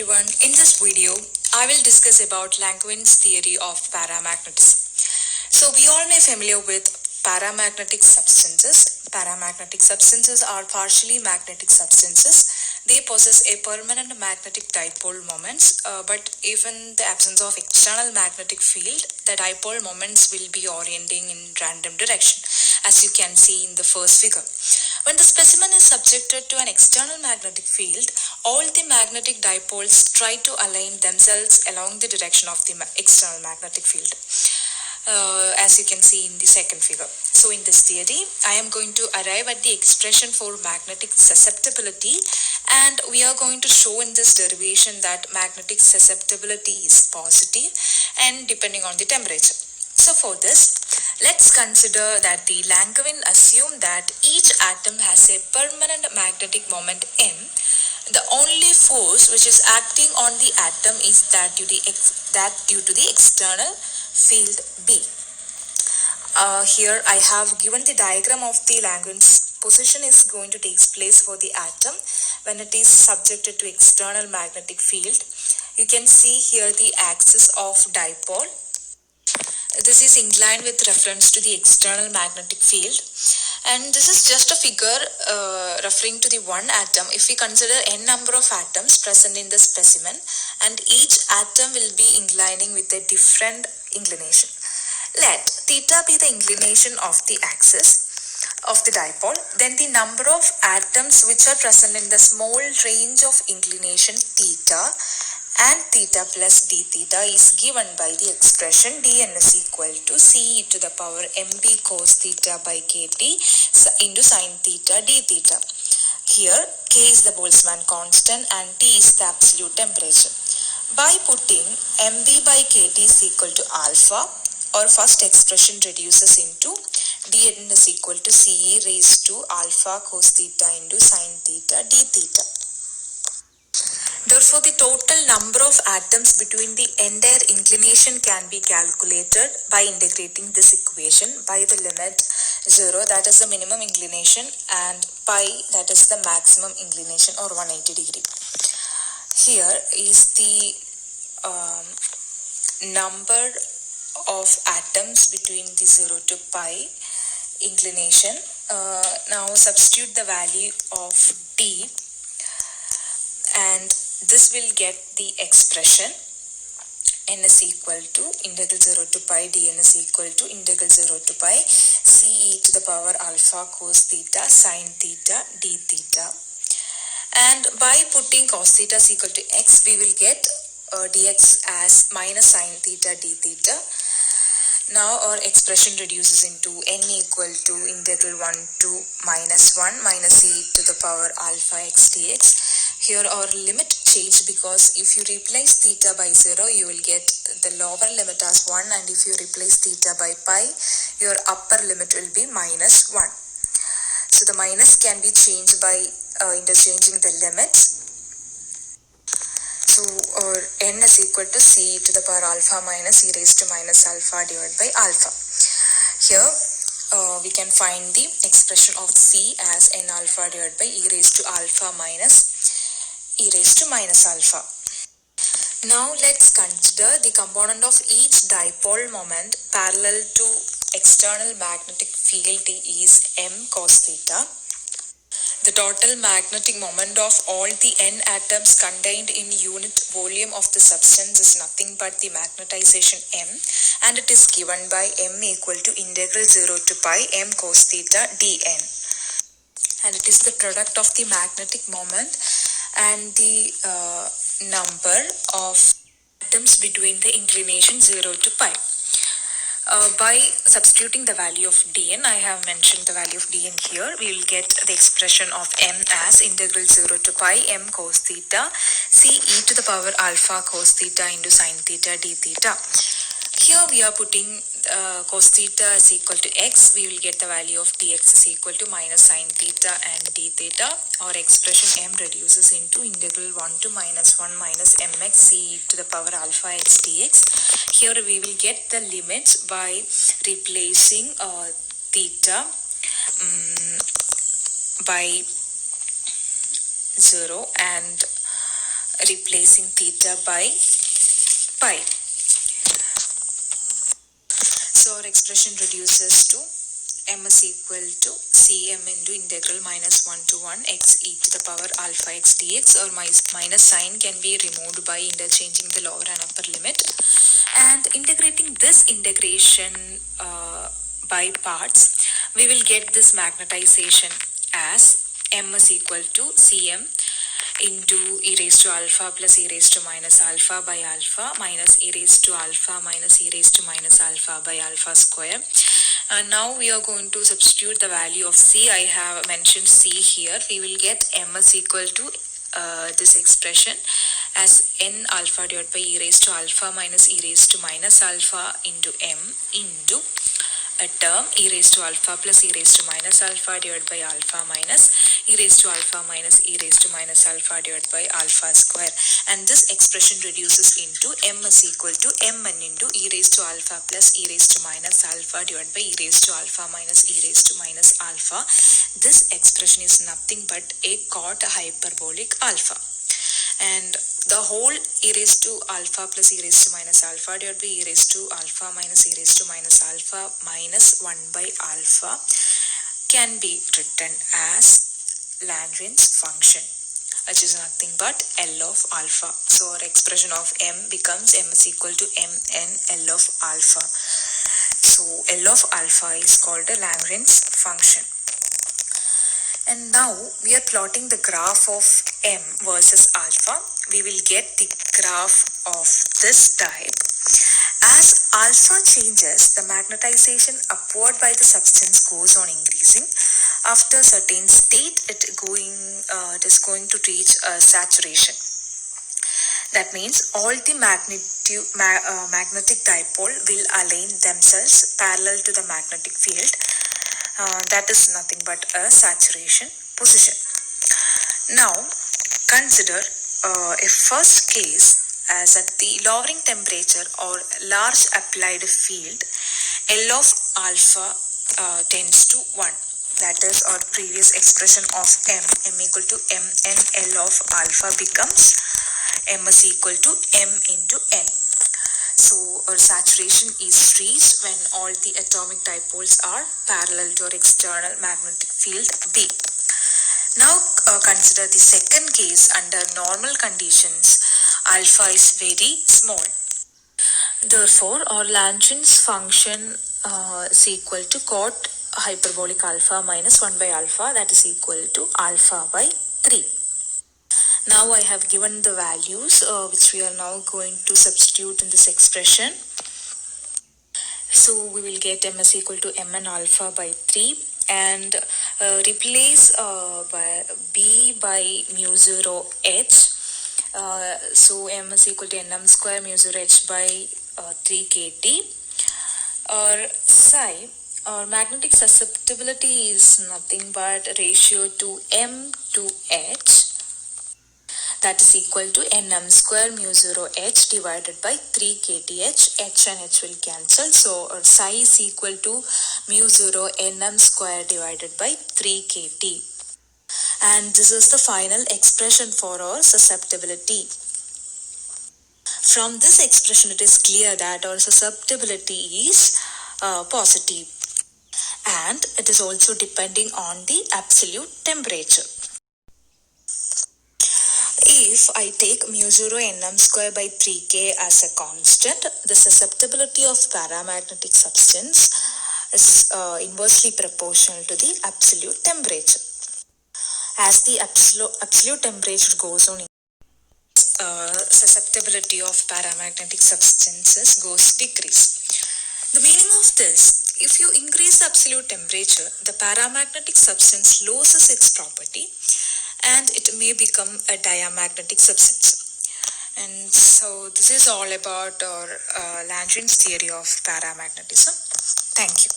everyone. In this video, I will discuss about Langevin's theory of paramagnetism. So we all may familiar with paramagnetic substances. Paramagnetic substances are partially magnetic substances. They possess a permanent magnetic dipole moments, but even the absence of external magnetic field, the dipole moments will be orienting in random direction, as you can see in the first figure. When the specimen is subjected to an external magnetic field, all the magnetic dipoles try to align themselves along the direction of the external magnetic field. As you can see in the second figure. So in this theory, I am going to arrive at the expression for magnetic susceptibility, and we are going to show in this derivation that magnetic susceptibility is positive and depending on the temperature. So for this, let's consider that the Langevin assumed that each atom has a permanent magnetic moment M. The only force which is acting on the atom is that due to the external field B. Here I have given the diagram of the Langevin's position is going to take place for the atom when it is subjected to external magnetic field. You can see here the axis of dipole. This is inclined with reference to the external magnetic field, and this is just a figure referring to the one atom. If we consider n number of atoms present in the specimen, and each atom will be inclining with a different inclination. Let theta be the inclination of the axis of the dipole, then the number of atoms which are present in the small range of inclination theta and theta plus d theta is given by the expression dn is equal to c to the power mb cos theta by kt into sin theta d theta. Here k is the Boltzmann constant and T is the absolute temperature. By putting mb by kt is equal to alpha, our first expression reduces into dn is equal to ce raised to alpha cos theta into sin theta d theta. Therefore, the total number of atoms between the entire inclination can be calculated by integrating this equation by the limit 0, that is the minimum inclination, and pi, that is the maximum inclination, or 180 degree. Here is the number of atoms between the 0 to pi inclination. Now substitute the value of d, and this will get the expression n is equal to integral 0 to pi dn is equal to integral 0 to pi ce to the power alpha cos theta sin theta d theta. And by putting cos theta is equal to x, we will get dx as minus sin theta d theta. Now our expression reduces into n equal to integral 1 to minus 1 minus e to the power alpha x dx. Here our limit changed because if you replace theta by 0, you will get the lower limit as 1, and if you replace theta by pi, your upper limit will be minus 1. So the minus can be changed by interchanging the limits. So our n is equal to c to the power alpha minus e raised to minus alpha divided by alpha. Here we can find the expression of c as n alpha divided by e raised to alpha minus e raised to minus alpha. Now let's consider the component of each dipole moment parallel to external magnetic field is m cos theta. The total magnetic moment of all the n atoms contained in unit volume of the substance is nothing but the magnetization m, and it is given by m equal to integral 0 to pi m cos theta dn. And it is the product of the magnetic moment and the number of atoms between the inclination 0 to pi. By substituting the value of dn, I have mentioned the value of dn here, we will get the expression of m as integral 0 to pi m cos theta c e to the power alpha cos theta into sin theta d theta. Here we are putting cos theta is equal to x, we will get the value of dx is equal to minus sin theta and d theta. Our expression m reduces into integral 1 to minus 1 minus mx c to the power alpha x dx. Here we will get the limits by replacing theta by 0 and replacing theta by pi. So our expression reduces to m is equal to cm into integral minus 1 to 1 x e to the power alpha x dx, or minus sign can be removed by interchanging the lower and upper limit, and integrating this integration by parts, we will get this magnetization as m is equal to cm into e raised to alpha plus e raised to minus alpha by alpha minus e raised to alpha minus e raised to minus alpha by alpha square. And now we are going to substitute the value of c. I have mentioned c here. We will get m is equal to this expression as n alpha divided by e raised to alpha minus e raised to minus alpha into m into a term e raised to alpha plus e raised to minus alpha divided by alpha minus e raised to alpha minus e raised to minus alpha divided by alpha square, and this expression reduces into m is equal to mn into e raised to alpha plus e raised to minus alpha divided by e raised to alpha minus e raised to minus alpha. This expression is nothing but a cot hyperbolic alpha, and the whole e raised to alpha plus e raised to minus alpha divided by e raised to alpha minus e raised to minus alpha minus 1 by alpha can be written as Lagrange's function, which is nothing but L of alpha. So our expression of m becomes m is equal to mn L of alpha. So L of alpha is called a Lagrange's function. And now we are plotting the graph of m versus alpha. We will get the graph of this type. As alpha changes, the magnetization upward by the substance goes on increasing. After a certain state, it is going to reach saturation. That means all the magnetic dipole will align themselves parallel to the magnetic field. That is nothing but a saturation position. Now consider a first case as at the lowering temperature or large applied field, L of alpha tends to 1. That is our previous expression of m equal to mn L of alpha becomes m is equal to m into n. So our saturation is reached when all the atomic dipoles are parallel to our external magnetic field B. Now consider the second case. Under normal conditions, alpha is very small. Therefore, our Lagrange's function is equal to cot hyperbolic alpha minus 1 by alpha, that is equal to alpha by 3. Now I have given the values which we are now going to substitute in this expression. So we will get m is equal to mn alpha by 3 and replace by b by mu 0 h. So m is equal to nm square mu 0 h by 3 kt. Or psi, or magnetic susceptibility is nothing but ratio to m to h, that is equal to nm square mu 0 h divided by 3 kth. H and h will cancel. So our psi is equal to mu 0 nm square divided by 3 kt. And this is the final expression for our susceptibility. From this expression, it is clear that our susceptibility is positive, and it is also depending on the absolute temperature. If I take mu 0 nm square by 3k as a constant, the susceptibility of paramagnetic substance is inversely proportional to the absolute temperature. As the absolute temperature goes on, susceptibility of paramagnetic substances goes decrease. The meaning of this, if you increase the absolute temperature, the paramagnetic substance loses its property and it may become a diamagnetic substance. And so this is all about our Lagrange's theory of paramagnetism. Thank you.